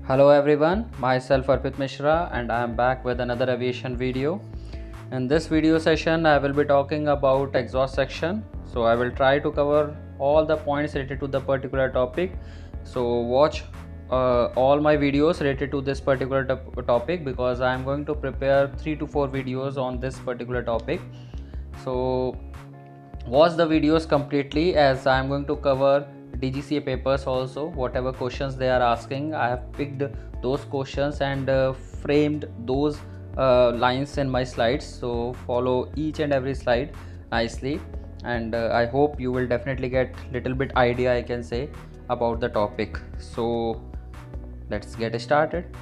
Hello everyone, myself Arpit Mishra and I am back with another aviation video. In this video session I will be talking about exhaust section. So I will try to cover all the points related to the particular topic. So watch all my videos related to this particular topic because I am going to prepare 3 to 4 videos on this particular topic. So watch the videos completely as I am going to cover DGCA papers also. Whatever questions they are asking, I have picked those questions and framed those lines in my slides. So follow each and every slide nicely, and I hope you will definitely get little bit idea, I can say, about the topic. So let's get started.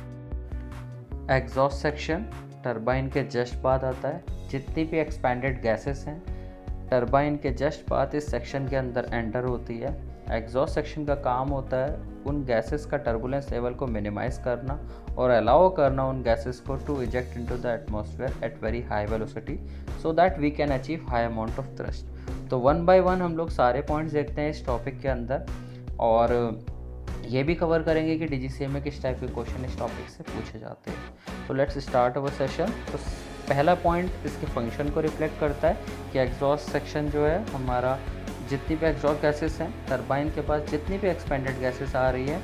Exhaust section turbine के just बाद आता है. जितनी भी expanded gases हैं turbine के just बाद इस सेक्शन के अंदर एंटर होती है. एग्जॉस्ट सेक्शन का काम होता है उन गैसेस का टर्बुलेंस लेवल को मिनिमाइज़ करना और अलाउ करना उन गैसेस को to eject into the atmosphere at very high velocity so that we can achieve high amount of thrust. तो वन बाय वन हम लोग सारे पॉइंट्स देखते हैं इस टॉपिक के अंदर और ये भी कवर करेंगे कि डीजीसीए में किस टाइप के क्वेश्चन इस टॉपिक से पूछे जाते हैं. तो लेट्स स्टार्ट अवर सेशन. तो पहला पॉइंट इसके फंक्शन को रिफ्लेक्ट करता है कि एग्जॉस्ट सेक्शन जो है हमारा जितनी भी एग्जॉस्ट गैसेस हैं टरबाइन के पास जितनी भी एक्सपेंडेड गैसेस आ रही हैं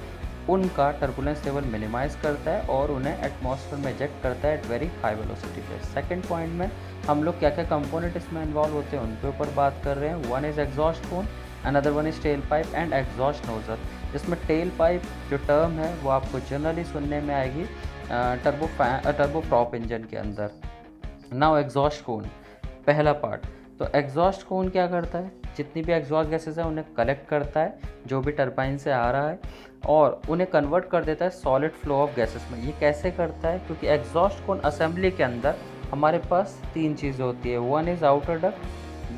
उनका टर्बुलेंस लेवल मिनिमाइज़ करता है और उन्हें एटमॉस्फेयर में इजेक्ट करता है एट वेरी हाई वेलोसिटी पे. सेकंड पॉइंट में हम लोग क्या क्या कंपोनेंट इसमें इन्वॉल्व होते हैं उनके ऊपर बात कर रहे हैं. One is exhaust cone, another one is tell pipe and exhaust nozzle. इसमें टेल पाइप जो टर्म है वो आपको जनरली सुनने में आएगी टर्बो प्रॉप इंजन के अंदर. नाउ एग्जॉस्ट कोन पहला पार्ट. तो एग्जॉस्ट कोन क्या करता है, जितनी भी एग्जॉस्ट गैसेस हैं उन्हें कलेक्ट करता है जो भी टरबाइन से आ रहा है और उन्हें कन्वर्ट कर देता है सॉलिड फ्लो ऑफ गैसेस में. ये कैसे करता है, क्योंकि एग्जॉस्ट कोन असेंबली के अंदर हमारे पास तीन चीज़ें होती है. One is outer duct,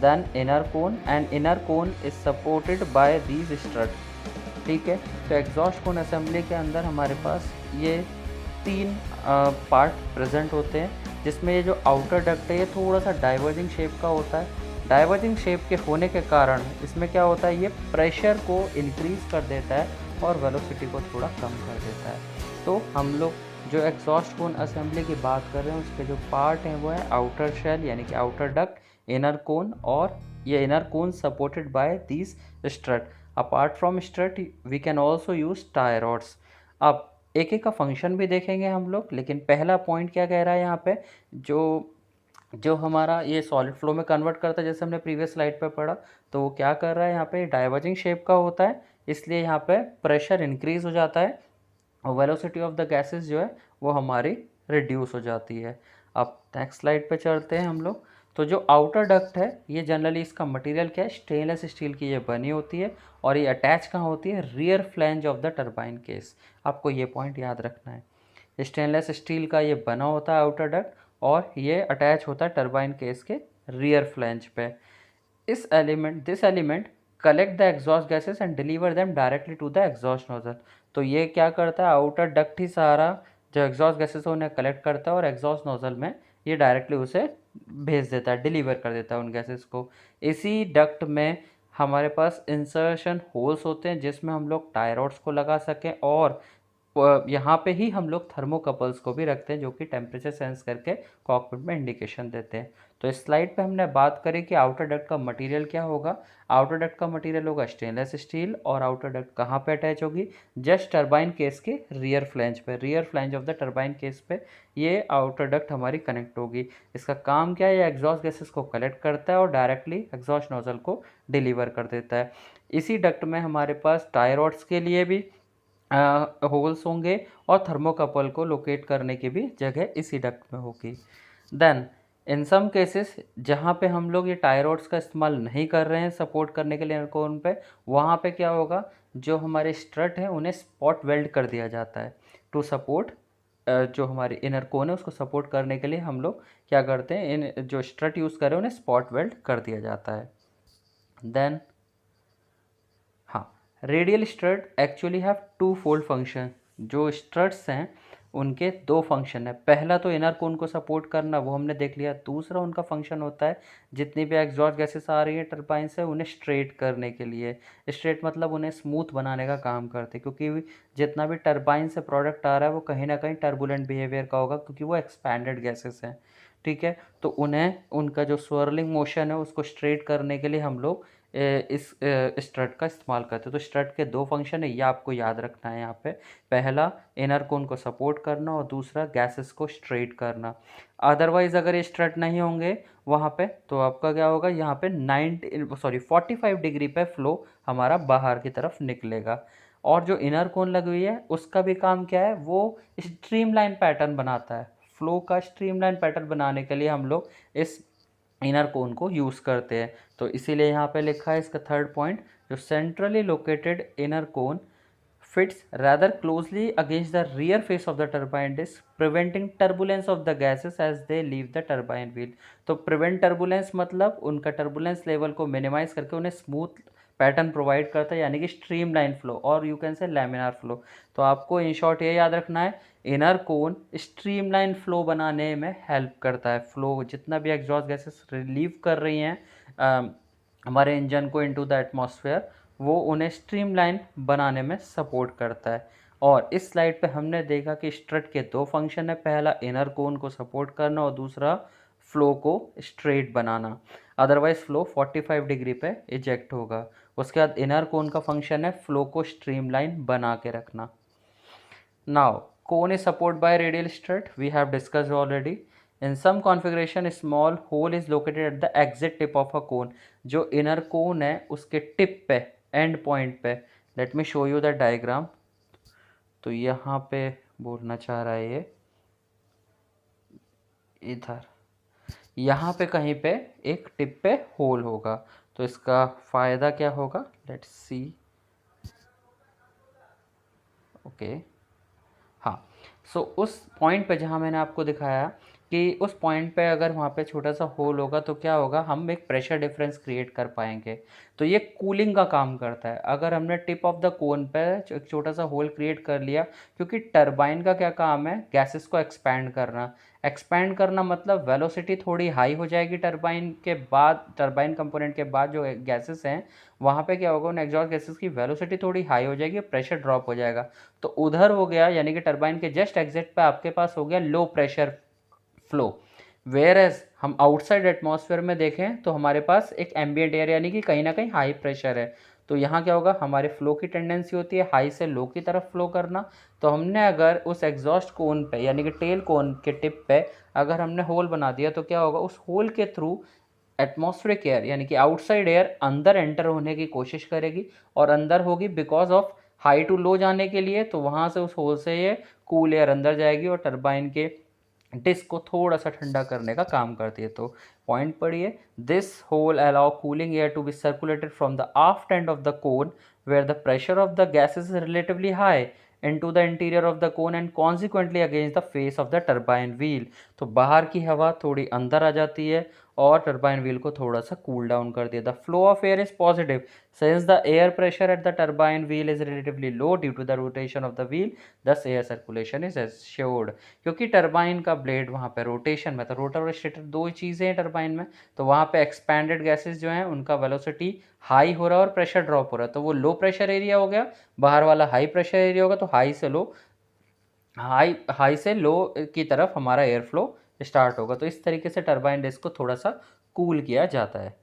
then inner cone and inner cone is supported by these strut. ठीक है. तो एग्जॉस्ट कोन असेंबली के अंदर हमारे पास ये तीन पार्ट प्रेजेंट होते हैं जिसमें ये जो आउटर डक्ट है ये थोड़ा सा डाइवर्जिंग शेप का होता है. डाइवर्जिंग शेप के होने के कारण इसमें क्या होता है, ये प्रेशर को इंक्रीज़ कर देता है और वेलोसिटी को थोड़ा कम कर देता है. तो हम लोग जो एग्जॉस्ट कोन असेंबली की बात कर रहे हैं उसके जो पार्ट हैं वो है आउटर शेल यानी कि आउटर डक्ट, इनर कोन और ये inner cone supported by these strut. Apart from strut we can also use tie rods. अब एक एक का फंक्शन भी देखेंगे हम लोग, लेकिन पहला पॉइंट क्या कह रहा है यहाँ पे, जो हमारा ये सॉलिड फ्लो में कन्वर्ट करता है जैसे हमने प्रीवियस स्लाइड पे पढ़ा, तो वो क्या कर रहा है यहाँ पे डाइवर्जिंग शेप का होता है इसलिए यहाँ पे प्रेशर इंक्रीज़ हो जाता है और वेलोसिटी ऑफ द गैसेस जो है वो हमारी रिड्यूस हो जाती है. अब नेक्स्ट स्लाइड पे चलते हैं हम लोग. तो जो आउटर डक्ट है ये जनरली इसका मटेरियल क्या है, स्टेनलेस स्टील की ये बनी होती है और ये अटैच कहाँ होती है, rear flange of the turbine case. आपको ये पॉइंट याद रखना है. स्टेनलेस स्टील का ये बना होता है आउटर डक्ट और ये अटैच होता है टरबाइन केस के रियर फ्लैंज पे. This element collect the exhaust gases and deliver them directly to the exhaust nozzle. तो ये क्या करता है, आउटर डक्ट ही सारा जो एग्जॉस्ट गैसेस है उन्हें कलेक्ट करता है और एग्जॉस्ट नोजल में ये डायरेक्टली उसे भेज देता है, डिलीवर कर देता है उन गैसेस को. इसी डक्ट में हमारे पास इंसर्शन होल्स होते हैं जिसमें हम लोग टाई रॉड्स को लगा सकें और यहाँ पे ही हम लोग थर्मोकपल्स को भी रखते हैं जो कि टेम्परेचर सेंस करके कॉकपिट में इंडिकेशन देते हैं. तो इस स्लाइड पे हमने बात करी कि आउटर डक्ट का मटेरियल क्या होगा. आउटर डक्ट का मटेरियल होगा स्टेनलेस स्टील और आउटर डक्ट कहाँ पे अटैच होगी, जस्ट टरबाइन केस के रियर फ्लैंज पे, rear flange of the turbine case पे ये आउटर डक्ट हमारी कनेक्ट होगी. इसका काम क्या है, ये एग्जॉस्ट गैसेस को कलेक्ट करता है और डायरेक्टली एग्जॉस्ट नोजल को डिलीवर कर देता है. इसी डक्ट में हमारे पास टाई रॉड्स के लिए भी होल्स होंगे और थर्मोकपल को लोकेट करने की भी जगह इसी डक्ट में होगी. देन इन सम केसेस जहाँ पे हम लोग ये टाई रॉड्स का इस्तेमाल नहीं कर रहे हैं सपोर्ट करने के लिए इनर कोन पे, वहाँ पे क्या होगा, जो हमारे स्ट्रट हैं उन्हें स्पॉट वेल्ड कर दिया जाता है टू सपोर्ट. जो हमारी इनर कोन है उसको सपोर्ट करने के लिए हम लोग क्या करते हैं, इन जो स्ट्रट यूज़ कर रहे हैं उन्हें स्पॉट वेल्ड कर दिया जाता है. देन हाँ, radial strut actually have twofold function. जो स्ट्रट्स हैं उनके दो फंक्शन है। पहला तो इनर कोन को सपोर्ट करना, वो हमने देख लिया। दूसरा उनका फंक्शन होता है जितनी भी एग्जॉस्ट गैसेस आ रही है टरबाइन से उन्हें स्ट्रेट करने के लिए। स्ट्रेट मतलब उन्हें स्मूथ बनाने का काम करते हैं, क्योंकि जितना भी टरबाइन से प्रोडक्ट आ रहा है वो कहीं ना कहीं टर्बुलेंट बिहेवियर का होगा, क्योंकि वो एक्सपैंडेड गैसेस हैं। ठीक है, तो उन्हें उनका जो स्वर्लिंग मोशन है उसको स्ट्रेट करने के लिए हम लोग इस स्ट्रट का इस्तेमाल करते हैं। तो स्ट्रट के दो फंक्शन है, ये आपको याद रखना है यहाँ पे। पहला इनर कोन को सपोर्ट करना और दूसरा गैसेस को स्ट्रेट करना। अदरवाइज अगर ये स्ट्रट नहीं होंगे वहाँ पे तो आपका क्या होगा, यहाँ पे 45 डिग्री पे फ्लो हमारा बाहर की तरफ निकलेगा। और जो इनर कोन लगी हुई है उसका भी काम क्या है, वो स्ट्रीमलाइन पैटर्न बनाता है। फ्लो का स्ट्रीमलाइन पैटर्न बनाने के लिए हम लोग इस इनर कोन को यूज़ करते हैं। तो इसीलिए यहाँ पे लिखा है इसका थर्ड पॉइंट, जो centrally located inner cone fits rather closely against the rear face of the turbine disk, preventing turbulence of the gases as they leave the turbine wheel। तो prevent turbulence मतलब उनका turbulence level को minimize करके उन्हें smooth pattern provide करता है, यानी कि स्ट्रीमलाइन फ्लो और you can say laminar flow. तो आपको इन शॉर्ट ये याद रखना है, इनर कोन स्ट्रीमलाइन फ्लो बनाने में हेल्प करता है। फ्लो जितना भी एग्जॉस्ट गैसेस रिलीव कर रही हैं हमारे इंजन को इनटू द एटमॉस्फेयर, वो उन्हें स्ट्रीमलाइन बनाने में सपोर्ट करता है। और इस स्लाइड पे हमने देखा कि स्ट्रट के दो फंक्शन है, पहला इनर कोन को सपोर्ट करना और दूसरा फ्लो को स्ट्रेट बनाना। अदरवाइज फ्लो 45 डिग्री पे इजेक्ट होगा। उसके बाद इनर कोन का फंक्शन है फ्लो को स्ट्रीमलाइन बना के रखना। Now cone is support by radial strut, we have discussed already. In some configuration, a small hole is located at the exit tip of a cone। जो इनर कोन है उसके tip पे, and point पे, let me show you the diagram. तो यहाँ पे बोलना चाह रहा है ये इधर, यहाँ पे कहीं पे एक टिप पे होल होगा। तो इसका फ़ायदा क्या होगा, लेट्स सी। ओके, हाँ, सो उस पॉइंट पे जहाँ मैंने आपको दिखाया कि उस पॉइंट पे अगर वहाँ पे छोटा सा होल होगा तो क्या होगा, हम एक प्रेशर डिफरेंस क्रिएट कर पाएंगे। तो ये कूलिंग का काम करता है। अगर हमने टिप ऑफ द कोन पे एक छोटा सा होल क्रिएट कर लिया, क्योंकि टरबाइन का क्या काम है, गैसेस को एक्सपैंड करना। एक्सपैंड करना मतलब वेलोसिटी थोड़ी हाई हो जाएगी टरबाइन के बाद, टरबाइन कंपोनेंट के बाद जो गैसेस हैं वहाँ पे क्या होगा, उन एग्जॉस्ट गैसेस की वेलोसिटी थोड़ी हाई हो जाएगी, प्रेशर ड्रॉप हो जाएगा। तो उधर हो गया, यानी कि टरबाइन के जस्ट एग्जिट पे आपके पास हो गया low pressure flow. Whereas हम आउटसाइड एटमॉस्फेयर में देखें तो हमारे पास एक एम्बिएंट एयर यानी कि कहीं ना कहीं हाई प्रेशर है। तो यहाँ क्या होगा, हमारे फ्लो की टेंडेंसी होती है हाई से लो की तरफ फ्लो करना। तो हमने अगर उस एग्जॉस्ट कोन पे यानी कि टेल कोन के टिप पे अगर हमने होल बना दिया तो क्या होगा, उस होल के थ्रू एटमॉस्फेरिक एयर यानी कि आउटसाइड एयर अंदर एंटर होने की कोशिश करेगी और अंदर होगी because of high to low जाने के लिए। तो वहाँ से उस होल से ये कूल एयर अंदर जाएगी और टरबाइन के डिस्क को थोड़ा सा ठंडा करने का काम करती है। तो पॉइंट पढ़िए, this hole allow cooling air to be circulated from the aft end of the cone where the pressure of the gases is relatively high into the interior of the cone and consequently against the face of the turbine wheel। तो बाहर की हवा थोड़ी अंदर आ जाती है और turbine wheel को थोड़ा सा कूल डाउन कर दिया। The flow of air is positive since the air pressure at the turbine wheel is relatively low due to the rotation of the wheel, thus air circulation is assured. क्योंकि turbine का blade वहाँ पे rotation में, तो rotor और stator दो चीज़ें हैं टरबाइन में, तो वहाँ पे एक्सपैंडेड गैसेज जो हैं उनका वेलोसिटी हाई हो रहा है और प्रेशर ड्रॉप हो रहा है। तो वो लो प्रेशर एरिया हो गया, बाहर वाला हाई प्रेशर एरिया होगा। तो हाई से लो की तरफ हमारा एयर फ्लो स्टार्ट होगा। तो इस तरीके से टरबाइन डिस्क को थोड़ा सा कूल किया जाता है।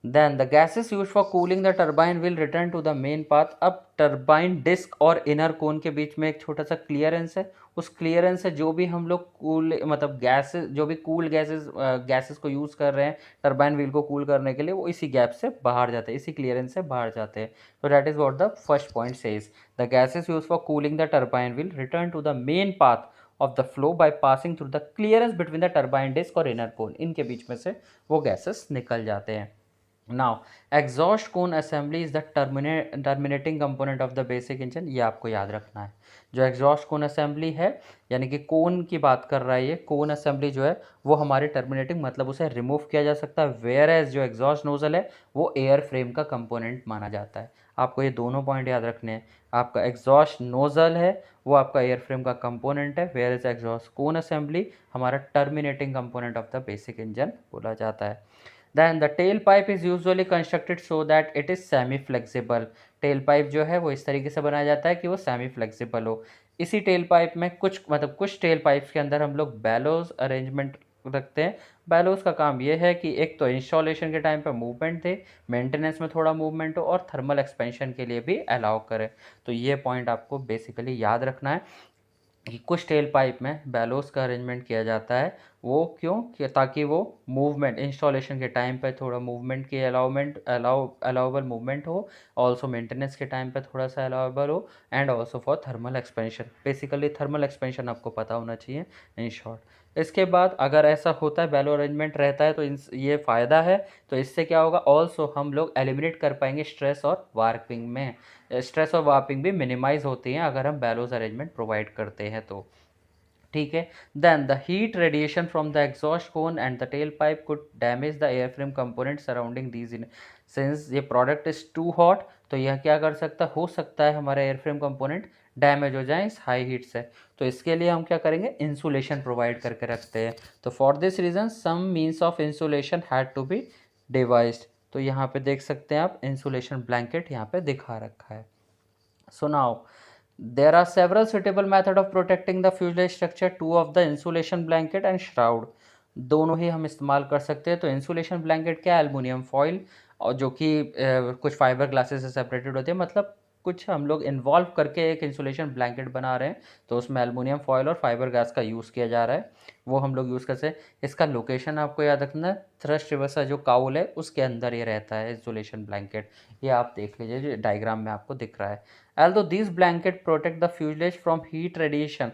Then the gases used for cooling the turbine will return to the main path। अब टरबाइन डिस्क और इनर कोन के बीच में एक छोटा सा क्लियरेंस है, उस क्लियरेंस से जो भी हम लोग कूल मतलब गैसेस, जो भी कूल गैसेस को यूज़ कर रहे हैं टरबाइन व्हील को कूल करने के लिए, वो इसी गैप से बाहर जाते हैं, इसी क्लियरेंस से बाहर जाते हैं। तो that is what the first point says, the gases use for cooling the turbine wheel return to the main path of the flow by passing through the clearance between the turbine disc और inner cone. इनके बीच में से वो gases निकल जाते हैं। Now exhaust cone assembly is the terminating component of the basic engine, ये आपको याद रखना है। जो एग्जॉस्ट कोन असेंबली है यानी कि कोन की बात कर रहा है, ये कोन असेंबली जो है वो हमारी टर्मिनेटिंग मतलब उसे रिमूव किया जा सकता है, वेयर एज जो एग्जॉस्ट नोजल है वो एयर फ्रेम का कंपोनेंट माना जाता है। आपको ये दोनों पॉइंट याद रखने हैं। आपका एग्जॉस्ट नोजल है वो आपका एयर फ्रेम का कंपोनेंट है, whereas exhaust cone assembly हमारा terminating component of the basic engine बोला जाता है। Then the tailpipe is usually constructed so that it is semi flexible। tailpipe जो है वो इस तरीके से बनाया जाता है कि वो semi flexible हो। इसी tailpipe में कुछ tailpipes के अंदर हम लोग bellows अरेंजमेंट रखते हैं। bellows का काम ये है कि एक तो इंस्टॉलेशन के टाइम पे मूवमेंट दे, मेंटेनेंस में थोड़ा मूवमेंट हो और थर्मल एक्सपेंशन के लिए भी अलाउ करे। तो ये पॉइंट आपको बेसिकली याद रखना है कि कुछ टेल पाइप में बैलोस का अरेंजमेंट किया जाता है। वो क्यों कि ताकि वो मूवमेंट इंस्टॉलेशन के टाइम पे थोड़ा मूवमेंट की अलाउबल मूवमेंट हो, ऑल्सो मेंटेनेंस के टाइम पे थोड़ा सा अलाउबल हो, and also for thermal expansion. Basically thermal expansion आपको पता होना चाहिए इन शॉर्ट। इसके बाद अगर ऐसा होता है बैलो अरेंजमेंट रहता है तो ये फ़ायदा है। तो इससे क्या होगा, ऑल्सो हम लोग एलिमिनेट कर पाएंगे स्ट्रेस और वार्पिंग में। स्ट्रेस और वार्पिंग भी मिनिमाइज होती हैं अगर हम बैलोज अरेंजमेंट प्रोवाइड करते हैं तो। ठीक है। Then the heat radiation from the exhaust cone and the tail pipe could damage the air frame component surrounding these in. Since ये प्रोडक्ट इज टू हॉट तो यह क्या कर सकता हो सकता है हमारा एयर फ्रेम कंपोनेंट डैमेज हो जाए इस हाई हीट से। तो इसके लिए हम क्या करेंगे, इंसुलेशन प्रोवाइड करके रखते हैं। तो for this reason some means of insulation had to be devised. तो यहाँ पे देख सकते हैं आप इंसुलेशन ब्लैंकेट यहाँ पे दिखा रखा है। So now there are several suitable method of protecting the fuselage structure, two of the insulation blanket and shroud। दोनों ही हम इस्तेमाल कर सकते हैं। तो इंसुलेशन ब्लैंकेट क्या है, एल्युमिनियम फॉइल और जो कि कुछ फाइबर ग्लासेस से सेपरेटेड होते हैं, मतलब कुछ हम लोग इन्वॉल्व करके एक इंसुलेशन ब्लैंकेट बना रहे हैं। तो उसमें एल्युमिनियम फॉइल और फाइबर ग्लास का यूज़ किया जा रहा है, वो हम लोग यूज़ करते हैं। इसका लोकेशन आपको याद रखना है, थ्रस्ट रिवर्सा जो काउल है उसके अंदर ये रहता है इंसुलेशन ब्लैंकेट। ये आप देख लीजिए डायग्राम में आपको दिख रहा है। although these blanket protect the fuselage from heat radiation,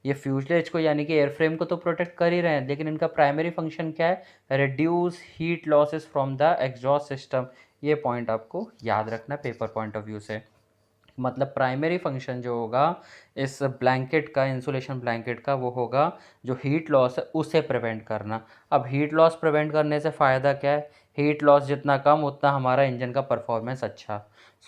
ये फ्यूजलेज को यानी कि एयरफ्रेम को तो प्रोटेक्ट कर ही रहे हैं, लेकिन इनका प्राइमरी फंक्शन क्या है, reduce heat losses from the exhaust system. ये पॉइंट आपको याद रखना पेपर पॉइंट ऑफ व्यू से। मतलब प्राइमरी फंक्शन जो होगा इस ब्लैंकेट का, इंसुलेशन ब्लैंकेट का, वो होगा जो हीट लॉस है उसे प्रिवेंट करना। अब हीट लॉस प्रिवेंट करने से फ़ायदा क्या है, हीट लॉस जितना कम उतना हमारा इंजन का परफॉर्मेंस अच्छा।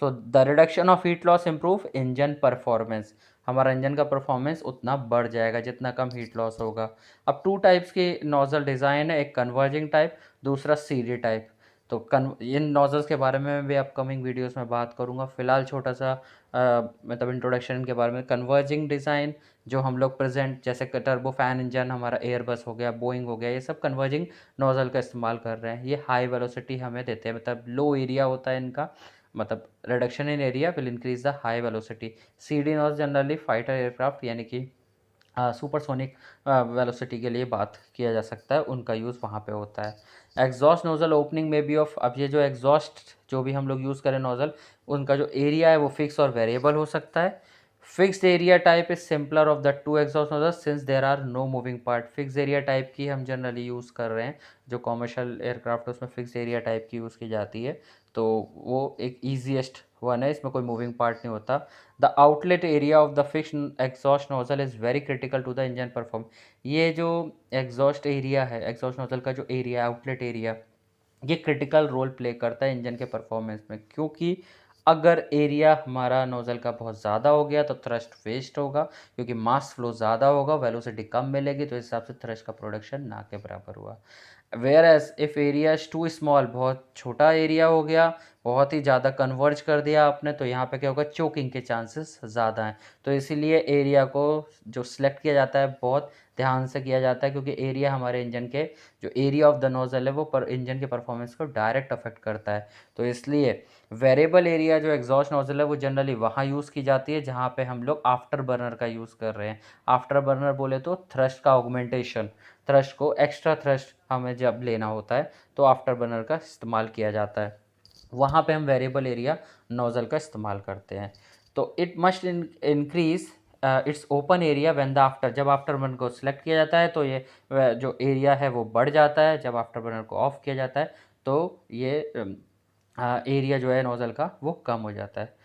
So the reduction of heat loss improve engine performance, हमारा इंजन का परफॉर्मेंस उतना बढ़ जाएगा जितना कम हीट लॉस होगा। अब टू टाइप्स की नोजल डिज़ाइन है, एक कन्वर्जिंग टाइप, दूसरा सीडी टाइप। तो इन नोजल्स के बारे में भी अपकमिंग वीडियोस में बात करूंगा। फ़िलहाल छोटा सा मतलब इंट्रोडक्शन के बारे में। कन्वर्जिंग डिज़ाइन जो हम लोग प्रेजेंट जैसे टर्बो फैन इंजन हमारा एयरबस हो गया, बोइंग हो गया, ये सब कन्वर्जिंग नोजल का इस्तेमाल कर रहे हैं। ये हाई वेलोसिटी हमें देते हैं, मतलब लो एरिया होता है इनका, मतलब reduction in area will increase the high velocity. CD nozzle generally fighter aircraft यानी कि सुपरसोनिक वेलोसिटी के लिए बात किया जा सकता है, उनका यूज़ वहाँ पे होता है। एग्जॉस्ट नोज़ल ओपनिंग में भी ऑफ, अब ये जो एग्जॉस्ट जो भी हम लोग यूज़ करें नोज़ल, उनका जो एरिया है वो फिक्स और वेरिएबल हो सकता है। Fixed area type is simpler of the two exhaust nozzle since there are no moving part. Fix area type की हम जनरली यूज़ कर रहे हैं, जो कॉमर्शियल एयरक्राफ्ट है उसमें फिक्स एरिया टाइप की यूज़ की जाती है। तो वो एक ईजीएस्ट वन है, इसमें कोई मूविंग पार्ट नहीं होता। The outlet area of the fixed exhaust nozzle is very critical to the engine perform. ये जो एग्जॉस्ट एरिया है, एग्जॉस्ट नोजल का जो एरिया, आउटलेट एरिया, ये क्रिटिकल रोल प्ले करता है इंजन के परफॉर्मेंस में, क्योंकि अगर एरिया हमारा नोज़ल का बहुत ज़्यादा हो गया तो थ्रस्ट वेस्ट होगा, क्योंकि मास फ्लो ज़्यादा होगा, वेलोसिटी कम मिलेगी, तो इस हिसाब से थ्रस्ट का प्रोडक्शन ना के बराबर हुआ। Whereas if area is too small, बहुत छोटा एरिया हो गया, बहुत ही ज़्यादा कन्वर्ज कर दिया आपने, तो यहाँ पे क्या होगा, चोकिंग के चांसेस ज़्यादा हैं। तो इसीलिए एरिया को जो सिलेक्ट किया जाता है बहुत ध्यान से किया जाता है, क्योंकि एरिया हमारे इंजन के जो एरिया ऑफ द नोजल है वो पर इंजन के परफॉर्मेंस को डायरेक्ट अफेक्ट करता है। तो इसलिए वेरिएबल एरिया जो एग्जॉस्ट नोजल है वो जनरली वहाँ यूज़ की जाती है जहाँ पे हम लोग आफ्टर बर्नर का यूज़ कर रहे हैं। आफ्टर बर्नर बोले तो थ्रस्ट का ऑगमेंटेशन, थ्रस्ट को एक्स्ट्रा थ्रस्ट हमें जब लेना होता है तो आफ्टर बर्नर का इस्तेमाल किया जाता है, वहाँ पे हम वेरिएबल एरिया नोजल का इस्तेमाल करते हैं। तो it must increase its open area when the after, जब आफ्टर बर्नर को सिलेक्ट किया जाता है तो ये जो एरिया है वो बढ़ जाता है, जब आफ्टर बर्नर को ऑफ किया जाता है तो ये एरिया जो है नोज़ल का वो कम हो जाता है।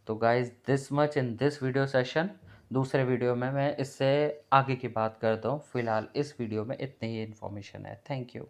तो guys this much in this video session. दूसरे वीडियो में मैं इससे आगे की बात करता हूँ। फ़िलहाल इस वीडियो में इतनी ही इन्फॉर्मेशन है। Thank you.